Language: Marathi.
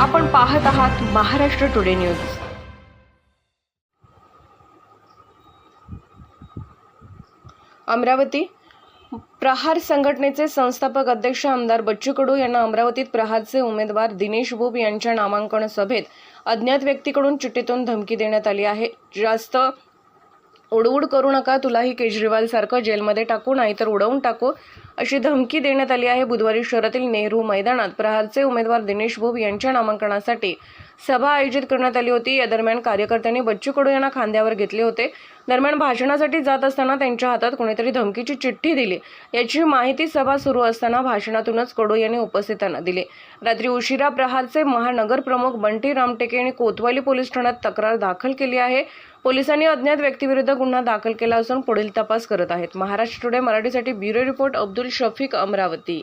आपण पाहत आहात महाराष्ट्र टुडे न्यूज। अमरावती प्रहार संघटनेचे संस्थापक अध्यक्ष आमदार बच्चू कडू यांना अमरावतीत प्रहारचे उमेदवार दिनेश बोब यांच्या नामांकन सभेत अज्ञात व्यक्तीकडून चिठ्ठीतून धमकी देण्यात आली आहे। जास्त उडउड करू नका, तुलाही केजरीवाल सारखं जेलमध्ये टाकू, नाहीतर उडवून टाकू, अशी धमकी देण्यात आली आहे। बुधवारी शहरातील नेहरू मैदानात प्रहारचे उमेदवार दिनेश बोब यांच्या नामांकनासाठी सभा आयोजित करण्यात आली होती। या दरम्यान कार्यकर्त्यांनी बच्चू कडू यांना खांद्यावर घेतले होते। दरम्यान भाषणासाठी जात असताना त्यांच्या हातात कोणीतरी धमकीची चिठ्ठी दिली, याची माहिती सभा सुरू असताना भाषणातूनच कडू यांनी उपस्थितांना दिली। रात्री उशिरा प्रहारचे महानगर प्रमुख बंटी रामटेके यांनी कोतवाली पोलीस ठाण्यात तक्रार दाखल केली आहे। पोलिसांनी अज्ञात व्यक्तीविरुद्ध गुन्हा दाखल केला असून पुढील तपास करत आहेत। महाराष्ट्र टुडे मराठीसाठी ब्युरो रिपोर्ट अब्दुल शफीक, अमरावती।